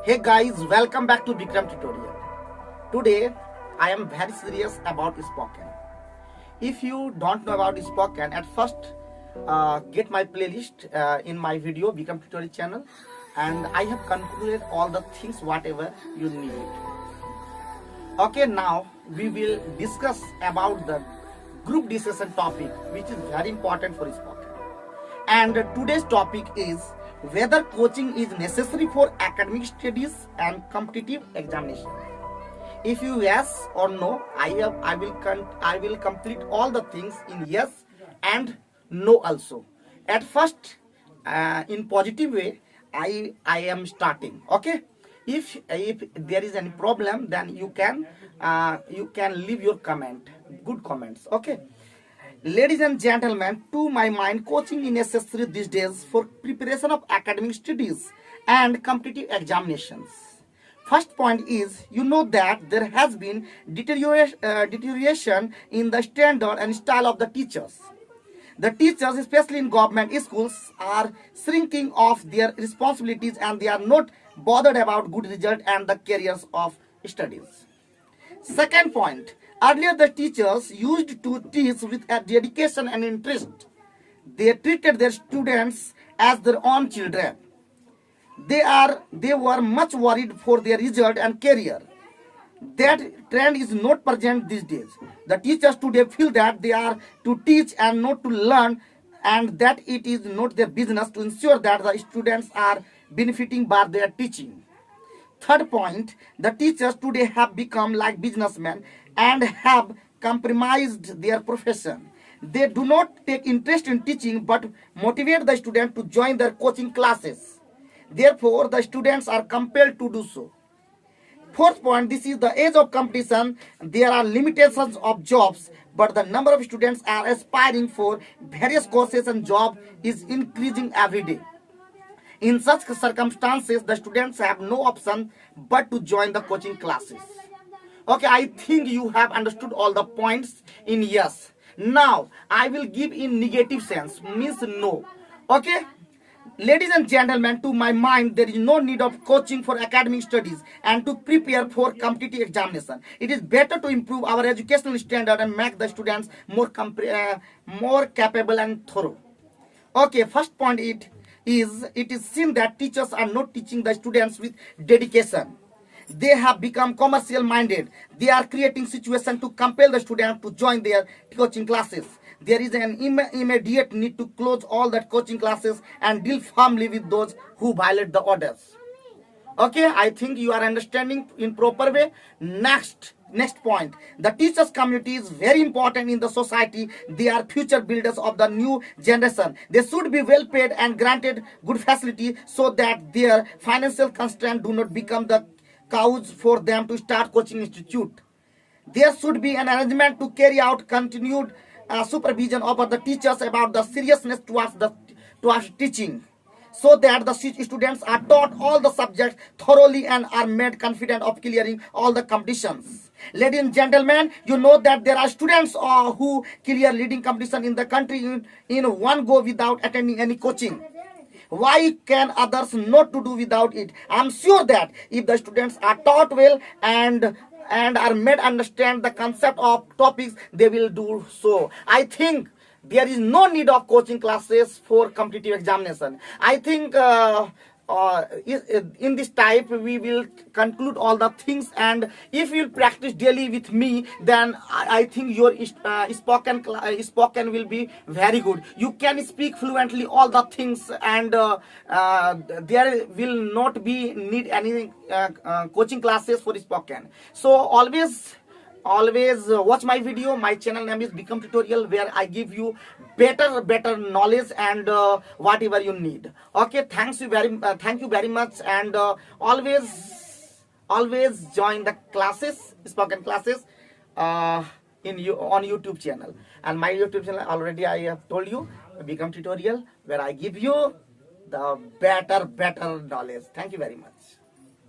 Hey guys, welcome back to Vikram tutorial. Today I am very serious about spoken. If you don't know about spoken, at first get my playlist in my video Vikram tutorial channel, and I have concluded all the things whatever you need. Okay, now we will discuss about the group discussion topic, which is very important for spoken. And today's topic is whether coaching is necessary for academic studies and competitive examination. If you yes or no, I will complete all the things in yes and no also. At first, in positive way, I am starting. Okay. If there is any problem, then you can leave your comment, good comments. Okay. Ladies and gentlemen, to my mind, coaching is necessary these days for preparation of academic studies and competitive examinations. First point is, you know that there has been deterioration in the standard and style of the teachers. The teachers, especially in government schools, are shrinking off their responsibilities and they are not bothered about good result and the careers of studies. Second point, earlier the teachers used to teach with a dedication and interest. They treated their students as their own children. They were much worried for their result and career. That trend is not present these days. The teachers today feel that they are to teach and not to learn, and that it is not their business to ensure that the students are benefiting by their teaching. Third point, the teachers today have become like businessmen and have compromised their profession. They do not take interest in teaching but motivate the student to join their coaching classes. Therefore, the students are compelled to do so. Fourth point, this is the age of competition. There are limitations of jobs, but the number of students are aspiring for various courses and job is increasing every day. In such circumstances, the students have no option but to join the coaching classes. Okay, I think you have understood all the points in yes. Now, I will give in negative sense, means no. Okay? Ladies and gentlemen, to my mind, there is no need of coaching for academic studies and to prepare for competitive examination. It is better to improve our educational standard and make the students more capable and thorough. Okay, first point it is seen that teachers are not teaching the students with dedication. They have become commercial minded. They are creating situation to compel the student to join their coaching classes. There is an immediate need to close all that coaching classes and deal firmly with those who violate the orders. Okay, I think you are understanding in proper way. Next point, the teachers community is very important in the society. They are future builders of the new generation. They should be well paid and granted good facility so that their financial constraints do not become the cause for them to start coaching institute. There should be an arrangement to carry out continued supervision over the teachers about the seriousness towards teaching, so that the students are taught all the subjects thoroughly and are made confident of clearing all the competitions. Ladies and gentlemen, you know that there are students who clear leading competition in the country in one go without attending any coaching. Why can others not to do without it? I am sure that if the students are taught well and are made understand the concept of topics, they will do so. I think there is no need of coaching classes for competitive examination. I think in this type we will conclude all the things, and if you practice daily with me, then I think your spoken will be very good. You can speak fluently all the things, and there will not be need any coaching classes for spoken. So always watch my video. My channel name is Vikram tutorial, where I give you better knowledge and whatever you need. Okay, thank you very much, and always join the classes, spoken classes on YouTube channel. And my YouTube channel already I have told you, Vikram tutorial, where I give you the better knowledge. Thank you very much.